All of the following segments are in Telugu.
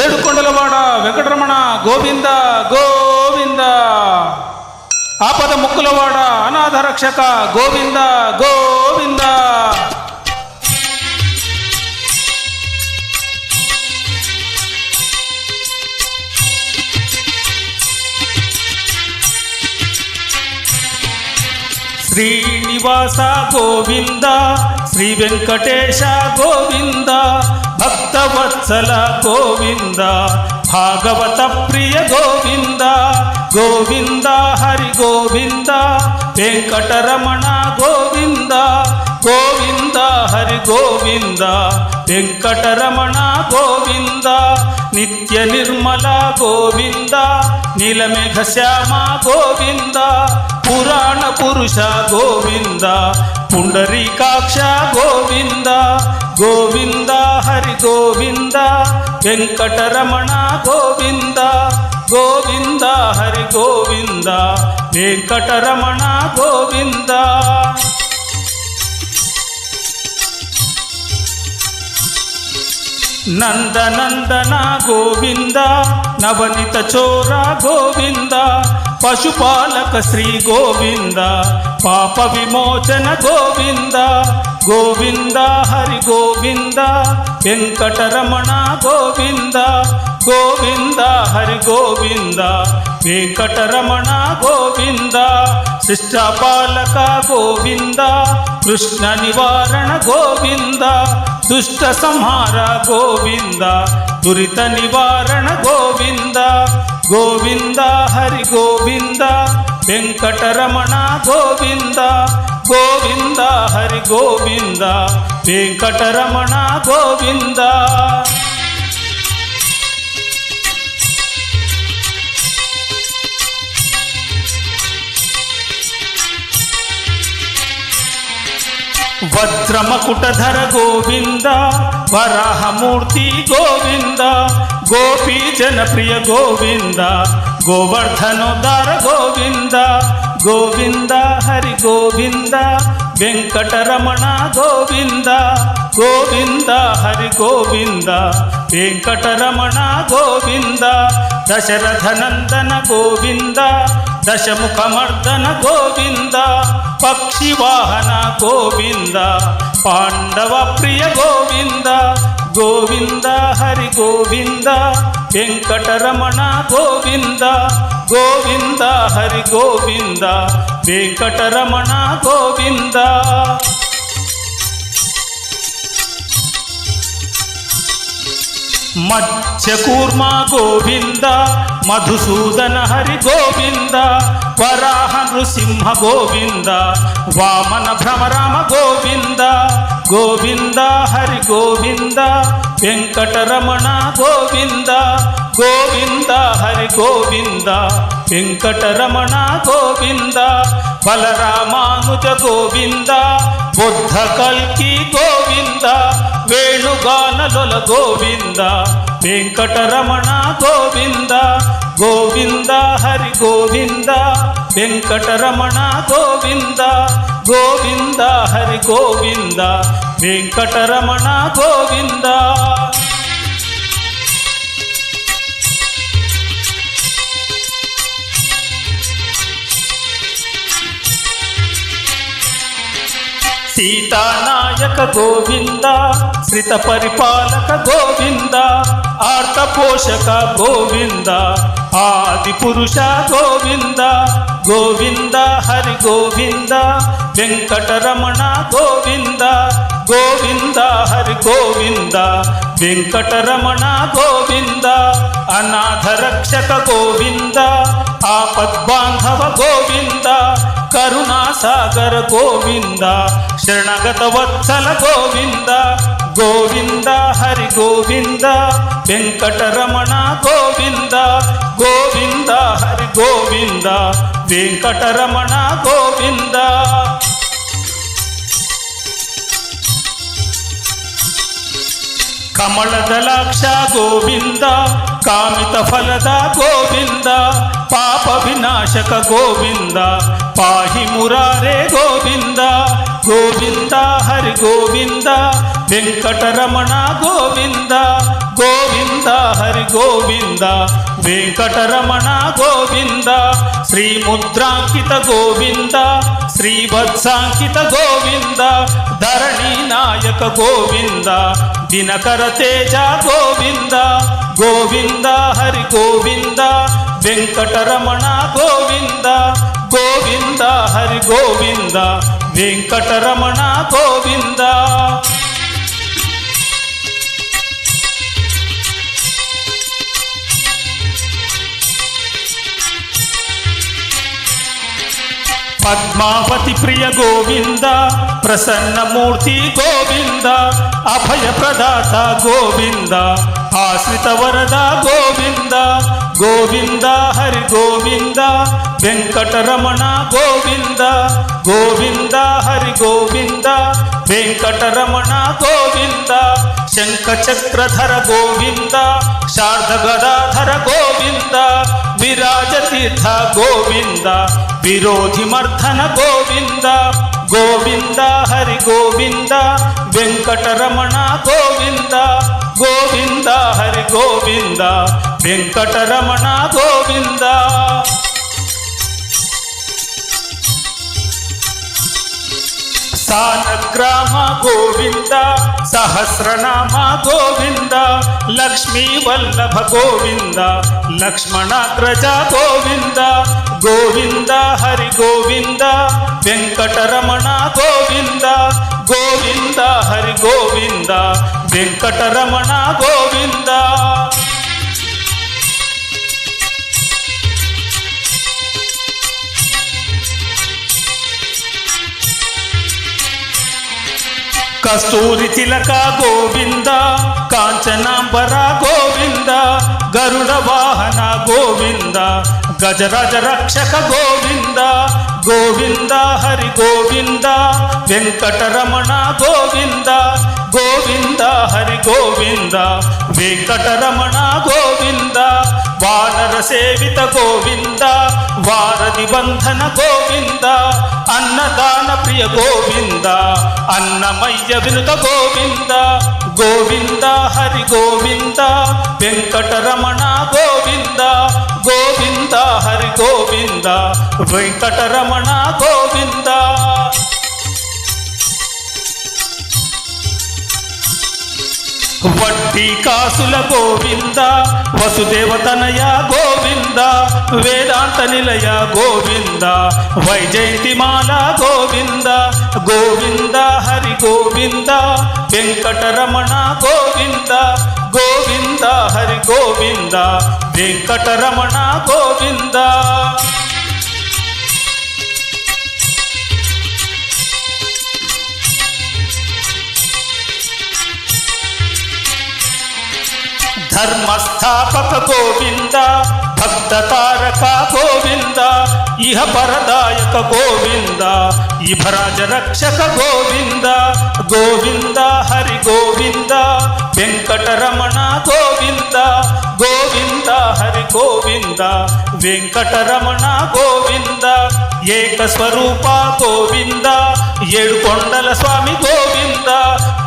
ఏడుకొండలవాడ వెంకటరమణ గోవింద గోవింద. ఆపద ముక్కులవాడ అనాథ రక్షక గోవింద గోవింద. శ్రీనివాస గోవింద, శ్రీ వెంకటేశ గోవింద, భక్తవత్సల గోవింద, భాగవత ప్రియ గోవింద గోవింద. హరి గోవింద, వెంకటరమణ గోవింద గోవింద. హరి గోవింద, వెంకటరమణ గోవింద. నిత్య నిర్మల గోవింద, నీలమేఘ శ్యామ గోవింద, పురాణ పురుష గోవింద, పుండరీకాక్ష గోవింద గోవింద. హరి గోవింద, వెంకటరమణ గోవింద గోవింద. హరి గోవింద, వెంకటరమణ గోవింద. నందనందన గోవింద, నవనిత చోర గోవింద, పశుపాలక శ్రీ గోవింద, పాప విమోచన గోవింద గోవింద. హరి గోవింద, వెంకటరమణ గోవింద గోవింద. హరి గోవింద, వెంకటరమణ గోవింద. శిష్టపాలక గోవింద, కృష్ణ నివారణ గోవింద, దుష్ట సంహార గోవింద, దురిత నివారణ గోవింద గోవింద. హరి గోవింద, వెంకటరమణ గోవింద గోవింద. హరి గోవింద, వెంకటరమణ గోవింద. వజ్రమకుటధర గోవింద, వరాహమూర్తి గోవింద, గోపీ జనప్రియ గోవింద, గోవర్ధనోద్ధార గోవింద గోవింద. హరి గోవింద, వెంకటరమణ గోవింద గోవింద. హరి గోవింద, వెంకటరమణ గోవింద. దశరథనందన గోవింద, దశముఖమర్దన గోవింద, పక్షివాహన గోవింద, పాండవ ప్రియ గోవింద గోవింద. హరి గోవింద, వెంకటరమణ గోవింద గోవింద. హరి గోవింద, వెంకటరమణ గోవింద. మత్స్యకూర్మ గోవింద, మధుసూదన హరి గోవింద, వరాహ నృసింహ గోవింద, వామన భ్రమరామ గోవింద గోవింద. హరి గోవింద, వెంకటరమణ గోవింద గోవింద. హరి గోవింద, వెంకటరమణ గోవింద. బలరామానుజ గోవింద, బుద్ధ కల్కి గోవింద, వేణుగానలొల గోవింద, వెంకటరమణ గోవింద గోవింద. హరి గోవింద, వెంకటరమణ గోవింద గోవింద. హరి గోవింద, వెంకటరమణ గోవింద. సీతానాయక గోవింద, శ్రిత పరిపాలక గోవింద, ఆర్త పోషక గోవింద, ఆది పురుష గోవింద గోవింద. హరి గోవింద, వెంకటరమణ గోవింద గోవింద. హరి గోవింద, వెంకటరమణ గోవింద. అనాథ రక్షక గోవింద, ఆపద్బాంధవ గోవింద, కరుణాసాగర గోవింద, శరణగత వత్సల గోవింద గోవింద. హరి గోవింద, వెంకటరమణ గోవింద గోవింద. హరి గోవింద, వెంకటరమణ గోవింద. కమలదలాక్ష గోవింద, కామిత ఫలద గోవింద, పాప వినాశక గోవింద, పాహి మురారే గోవింద గోవింద. హరి గోవింద, వెంకటరమణ గోవింద గోవింద. హరి గోవింద వెంకటరమణ గోవింద శ్రీముద్రాంకిత గోవింద శ్రీవత్సాంకిత గోవింద ధరణి నాయక గోవింద దినకర తేజ గోవింద గోవింద హరి గోవింద వెంకటరమణ గోవింద గోవింద హరి గోవింద వెంకటరమణ గోవింద పద్మావతి ప్రియ గోవింద ప్రసన్నమూర్తి గోవింద అభయ ప్రదాత గోవింద ఆశ్రిత వరద గోవింద గోవింద హరి గోవింద వెంకటరమణ గోవింద గోవింద హరి గోవింద వెంకటరమణ గోవింద శంఖ చక్రధర గోవింద శార్ద గదాధర గోవింద విరాజ తీర్థ గోవింద విరోధి మర్ధన గోవింద గోవింద హరి గోవింద వెంకటరమణ గోవింద గోవింద హరి గోవింద వెంకటరమణ గోవింద సానగ్రామ గోవింద సహస్రనామ గోవింద లక్ష్మీ వల్లభ గోవింద లక్ష్మణాగ్రజ గోవింద గోవింద హరి గోవింద వెంకటరమణ గోవింద గోవింద హరి గోవింద వెంకటరమణ గోవింద కస్తూరి తిలక గోవింద కాంచనాంబర గోవింద గరుడ వాహన గోవింద గజరాజ రక్షక గోవింద గోవింద హరి గోవింద వెంకటరమణ గోవింద గోవింద హరి గోవింద వెంకటరమణ గోవింద వానర సేవిత గోవింద వారధి బంధన గోవింద అన్నదాన ప్రియ గోవింద అన్నమయ్య వినుత గోవింద గోవింద హరి గోవింద వెంకటరమణ గోవింద గోవింద హరి గోవింద వెంకటరమణ గోవింద వడ్డీ కాసుల గోవింద వసుదేవతనయ గోవింద వేదాంత నిలయ గోవింద వైజయంతిమాల గోవింద గోవింద హరి గోవింద వెంకటరమణ గోవింద గోవింద హరి గోవింద వెంకటరమణ గోవింద ధర్మస్థాపక గోవింద భక్త తారక గోవింద ఇహ పరదాయక గోవింద ఇభరాజ రక్షక గోవింద గోవింద హరి గోవింద వెంకటరమణ గోవింద గోవింద హరి గోవింద వెంకటరమణ గోవింద ఏక స్వరూప గోవింద ఏడు కొండల స్వామి గోవింద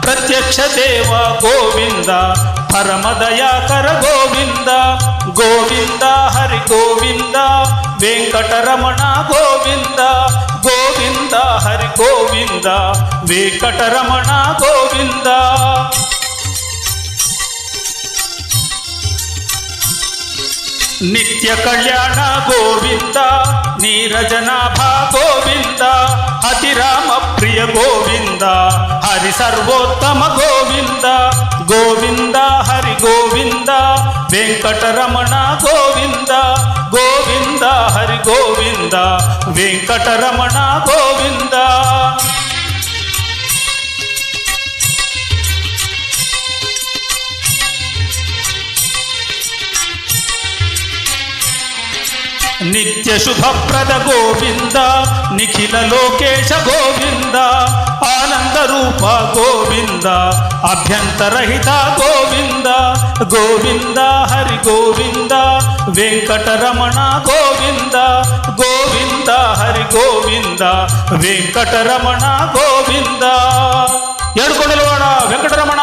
ప్రత్యక్ష దేవ గోవింద పరమదయాకర గోవింద గోవింద హరి గోవింద వెంకటరమణ గోవింద గోవింద హరి గోవింద వెంకటరమణ గోవింద నిత్య కళ్యాణ గోవింద నీరజనాభ గోవింద అతిరామ ప్రియ గోవింద హరి సర్వోత్తమ గోవింద గోవింద హరి గోవింద వెంకటరమణ గోవింద గోవింద హరి గోవింద వెంకటరమణ గోవింద నిత్య శుభప్రద గోవింద నిఖిల లోకేశ గోవింద ఆనంద రూప గోవింద అభ్యంతరహిత గోవింద గోవింద హరి గోవింద వెంకటరమణ గోవింద గోవింద హరి గోవింద వెంకటరమణ గోవింద ఏడుకొండలవాడ వెంకటరమణ